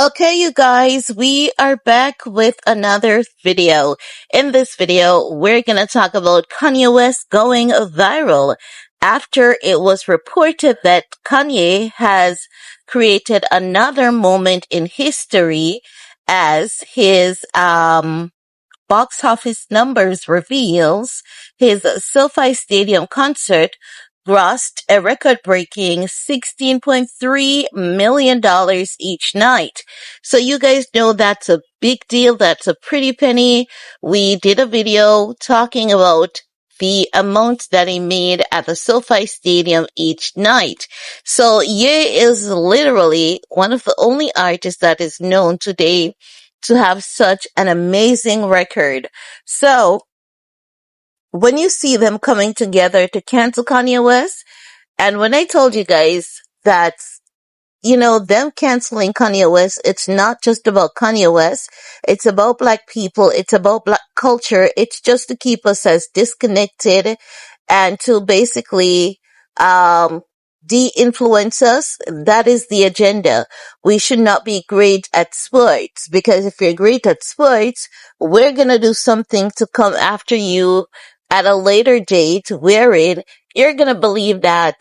Okay, you guys, we are back with another video. In this video, we're gonna talk about Kanye West going viral after it was reported that Kanye has created another moment in history as his box office numbers reveals his SoFi Stadium concert grossed a record-breaking $16.3 million each night. So you guys know that's a big deal. That's a pretty penny. We did a video talking about the amount that he made at the SoFi Stadium each night. So Ye is literally one of the only artists that is known today to have such an amazing record. So when you see them coming together to cancel Kanye West, and when I told you guys that, them canceling Kanye West, it's not just about Kanye West. It's about black people. It's about black culture. It's just to keep us as disconnected and to basically, de-influence us. That is the agenda. We should not be great at sports because if you're great at sports, we're going to do something to come after you at a later date wherein you're going to believe that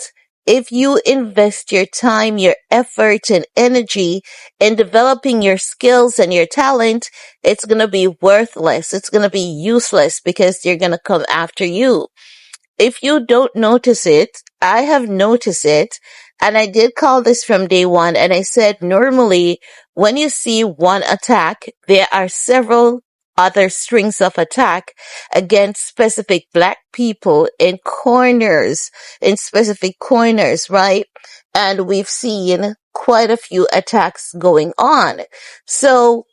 if you invest your time, your effort, and energy in developing your skills and your talent, it's going to be worthless. It's going to be useless because they're going to come after you. If you don't notice it, I have noticed it, and I did call this from day one, and I said normally when you see one attack, there are several other strings of attack against specific black people in specific corners, right? And we've seen quite a few attacks going on. So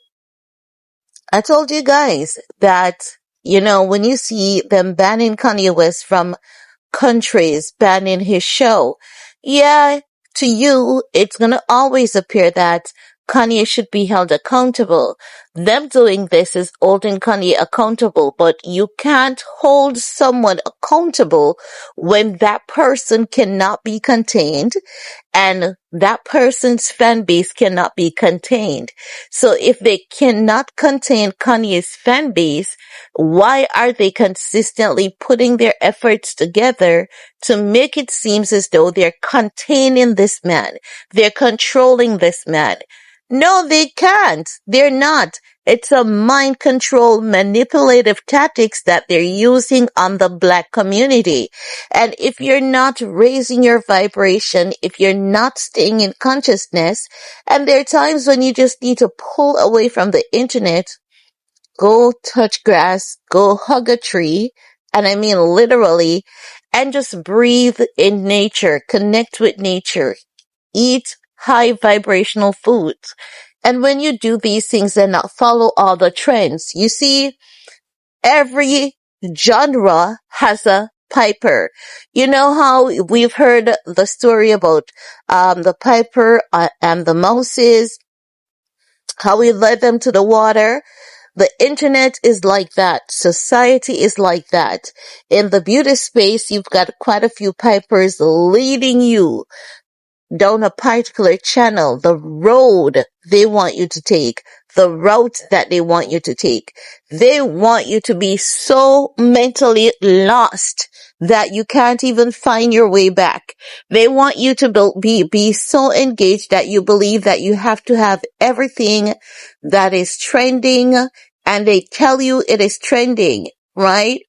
I told you guys that, when you see them banning Kanye West from countries banning his show. Yeah, to you, it's gonna always appear that Kanye should be held accountable. Them doing this is holding Kanye accountable, but you can't hold someone accountable when that person cannot be contained and that person's fan base cannot be contained. So if they cannot contain Kanye's fan base, why are they consistently putting their efforts together to make it seem as though they're containing this man? They're controlling this man. No, they can't. They're not. It's a mind control manipulative tactics that they're using on the black community. And if you're not raising your vibration, if you're not staying in consciousness, and there are times when you just need to pull away from the internet, go touch grass, go hug a tree, and I mean literally, and just breathe in nature, connect with nature, eat high vibrational foods. And when you do these things and not follow all the trends, you see, every genre has a piper. You know how we've heard the story about the piper and the mouses, how we led them to the water. The internet is like that. Society is like that. In the beauty space, you've got quite a few pipers leading you down a particular channel, the road they want you to take, the route that they want you to take. They want you to be so mentally lost that you can't even find your way back. They want you to be so engaged that you believe that you have to have everything that is trending, and they tell you it is trending, right?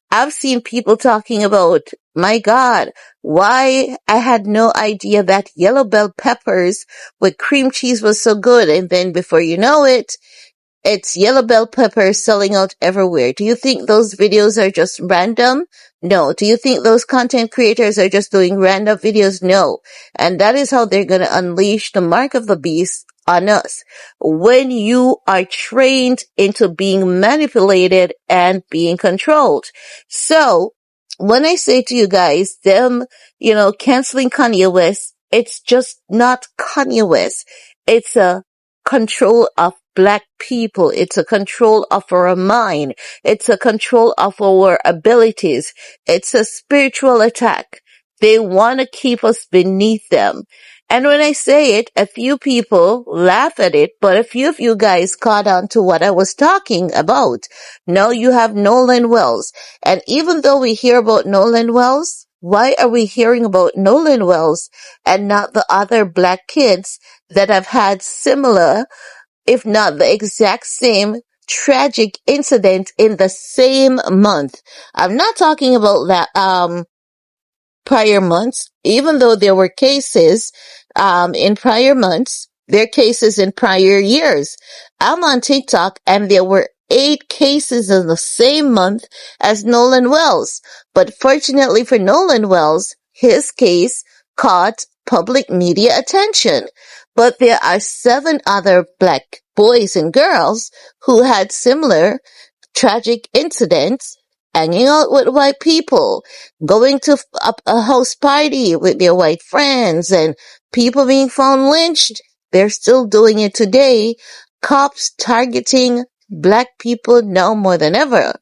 I've seen people talking about, my God, why I had no idea that yellow bell peppers with cream cheese was so good. And then before you know it, it's yellow bell peppers selling out everywhere. Do you think those videos are just random? No. Do you think those content creators are just doing random videos? No. And that is how they're going to unleash the mark of the beast on us. When you are trained into being manipulated and being controlled. So when I say to you guys, them, canceling Kanye West, it's just not Kanye West. It's a control of black people. It's a control of our mind. It's a control of our abilities. It's a spiritual attack. They want to keep us beneath them. And when I say it, a few people laugh at it, but a few of you guys caught on to what I was talking about. Now you have Nolan Wells. And even though we hear about Nolan Wells, why are we hearing about Nolan Wells and not the other black kids that have had similar, if not the exact same, tragic incident in the same month? I'm not talking about that, prior months, even though there were cases in prior months, there are cases in prior years. I'm on TikTok and there were 8 cases in the same month as Nolan Wells. But fortunately for Nolan Wells, his case caught public media attention. But there are 7 other black boys and girls who had similar tragic incidents, hanging out with white people, going to a house party with their white friends, and people being found lynched. They're still doing it today. Cops targeting black people now more than ever.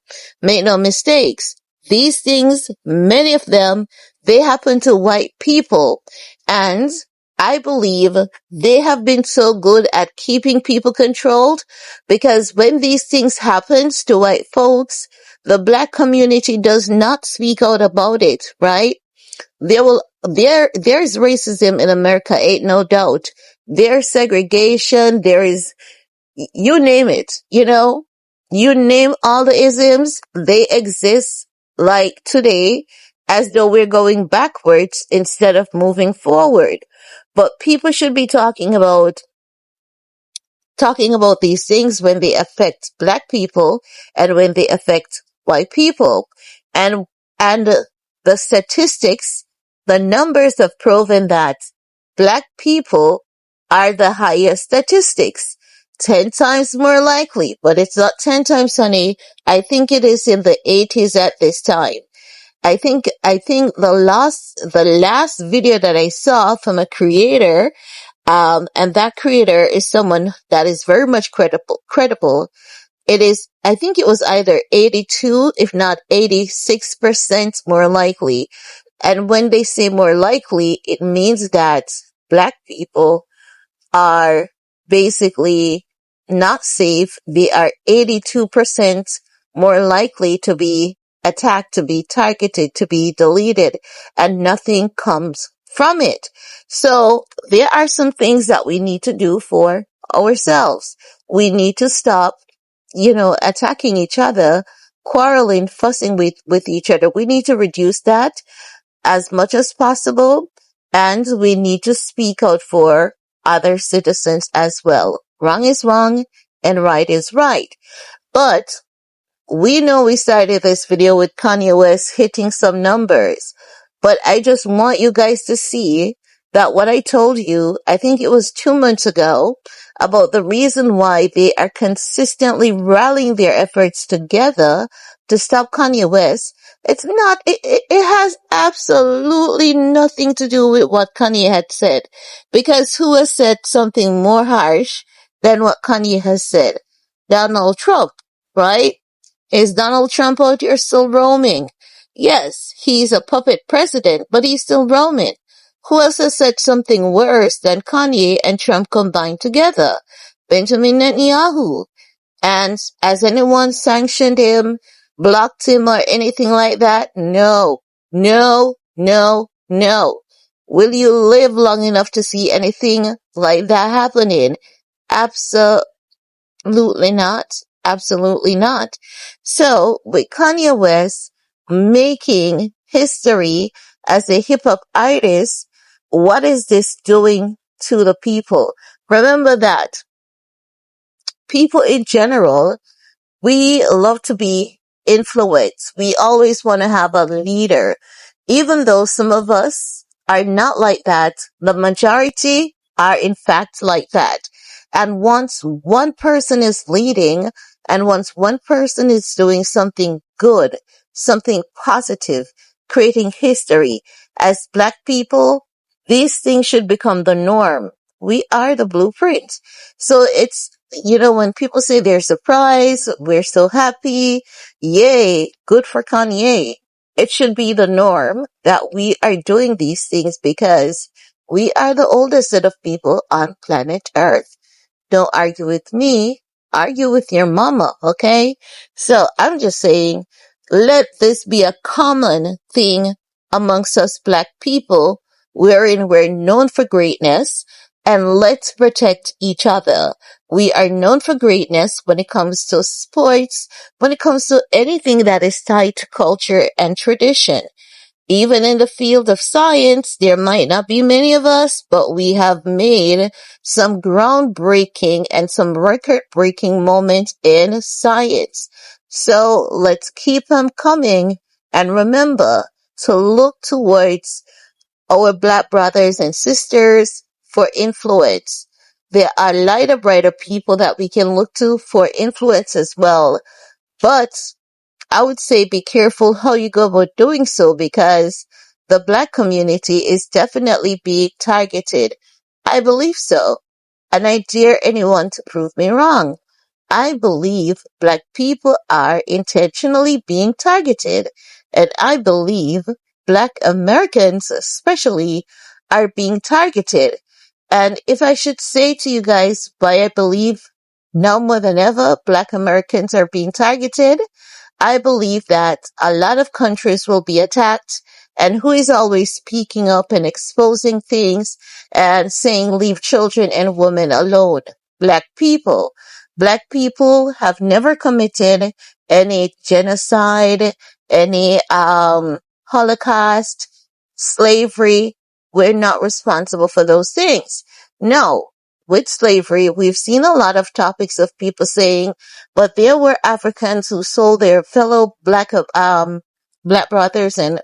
Make no mistakes. These things, many of them, they happen to white people. And I believe they have been so good at keeping people controlled because when these things happen to white folks, the black community does not speak out about it, right? There's racism in America, ain't no doubt. There's segregation, there is, you name it, you name all the isms, they exist like today as though we're going backwards instead of moving forward. But people should be talking about these things when they affect black people and when they affect white people. And and the statistics, the numbers have proven that black people are the highest statistics. 10 times more likely, but it's not 10 times, honey. I think it is in the 80s at this time. I think the last video that I saw from a creator, and that creator is someone that is very much credible. It is, I think it was either 82, if not 86% more likely. And when they say more likely, it means that black people are basically not safe. They are 82% more likely to be attacked, to be targeted, to be deleted, and nothing comes from it. So there are some things that we need to do for ourselves. We need to stop, attacking each other, quarreling, fussing with each other. We need to reduce that as much as possible, and we need to speak out for other citizens as well. Wrong is wrong and right is right. But we know we started this video with Kanye West hitting some numbers, but I just want you guys to see that what I told you, I think it was 2 months ago, about the reason why they are consistently rallying their efforts together to stop Kanye West. It has absolutely nothing to do with what Kanye had said. Because who has said something more harsh than what Kanye has said? Donald Trump, right? Is Donald Trump out here still roaming? Yes, he's a puppet president, but he's still roaming. Who else has said something worse than Kanye and Trump combined together? Benjamin Netanyahu. And has anyone sanctioned him, blocked him, or anything like that? No, no, no, no. Will you live long enough to see anything like that happening? Absolutely not. Absolutely not. So, with Kanye West making history as a hip hop artist, what is this doing to the people? Remember that people in general, we love to be influenced. We always want to have a leader. Even though some of us are not like that, the majority are in fact like that. And once one person is leading and once one person is doing something good, something positive, creating history, as black people, these things should become the norm. We are the blueprint. So it's, when people say they're surprised, we're so happy, yay, good for Kanye. It should be the norm that we are doing these things because We are the oldest set of people on planet Earth. Don't argue with me. Argue with your mama, okay? So I'm just saying, let this be a common thing amongst us black people, wherein we're known for greatness, and let's protect each other. We are known for greatness when it comes to sports, when it comes to anything that is tied to culture and tradition. Even in the field of science, there might not be many of us, but we have made some groundbreaking and some record breaking moments in science. So let's keep them coming and remember to look towards our black brothers and sisters for influence. There are lighter, brighter people that we can look to for influence as well. But I would say be careful how you go about doing so because the black community is definitely being targeted. I believe so. And I dare anyone to prove me wrong. I believe black people are intentionally being targeted. And I believe black Americans especially are being targeted. And if I should say to you guys why I believe now more than ever black Americans are being targeted, I believe that a lot of countries will be attacked, and who is always speaking up and exposing things and saying leave children and women alone? Black people. Black people have never committed any genocide, any Holocaust, slavery. We're not responsible for those things. No. With slavery, we've seen a lot of topics of people saying, but there were Africans who sold their fellow black brothers and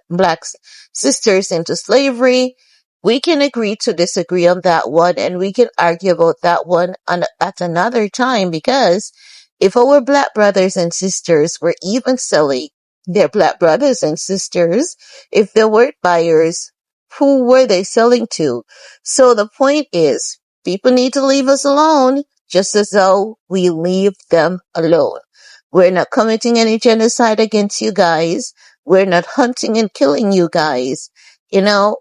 sisters into slavery. We can agree to disagree on that one, and we can argue about that one at another time, because if our black brothers and sisters were even selling their black brothers and sisters, if there weren't buyers, who were they selling to? So the point is, people need to leave us alone, just as though we leave them alone. We're not committing any genocide against you guys. We're not hunting and killing you guys. You know,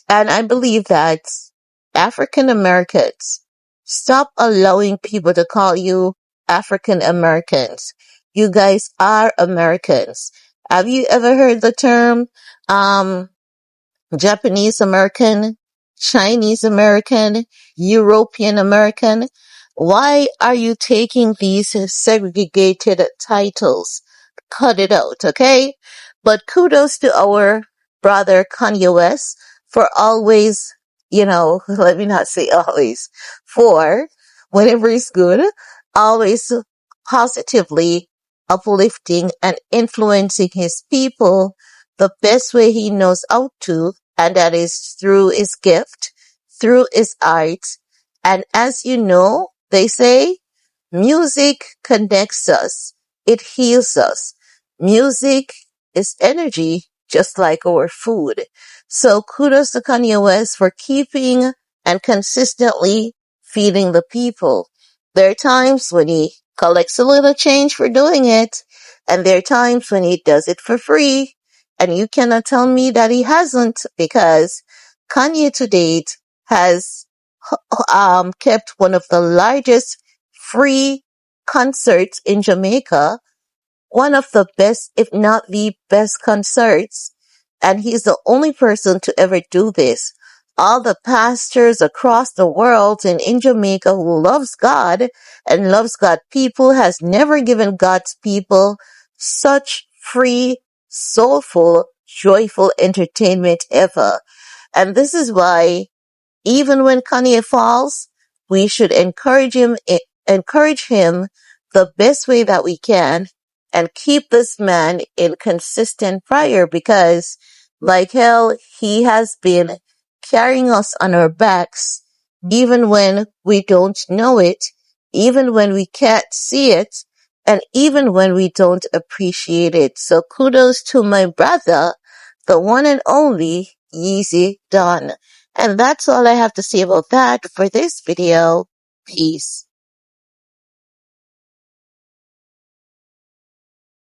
and I believe that African Americans, stop allowing people to call you African Americans. You guys are Americans. Have you ever heard the term, Japanese American, Chinese American, European American? Why are you taking these segregated titles? Cut it out, okay? But kudos to our brother Kanye West for always, let me not say always, for whenever it's good, always positively uplifting and influencing his people the best way he knows how to, and that is through his gift, through his art. And as you know, they say, music connects us. It heals us. Music is energy, just like our food. So kudos to Kanye West for keeping and consistently feeding the people. There are times when he collects a little change for doing it, and there are times when he does it for free. And you cannot tell me that he hasn't, because Kanye to date has kept one of the largest free concerts in Jamaica, one of the best, if not the best concerts. And he's the only person to ever do this. All the pastors across the world and in Jamaica who loves God and loves God people has never given God's people such free, soulful, joyful entertainment ever. And this is why even when Kanye falls, we should encourage him the best way that we can and keep this man in consistent prayer, because like hell, he has been carrying us on our backs even when we don't know it, even when we can't see it, and even when we don't appreciate it. So kudos to my brother, the one and only Yeezy Don. And that's all I have to say about that for this video. Peace.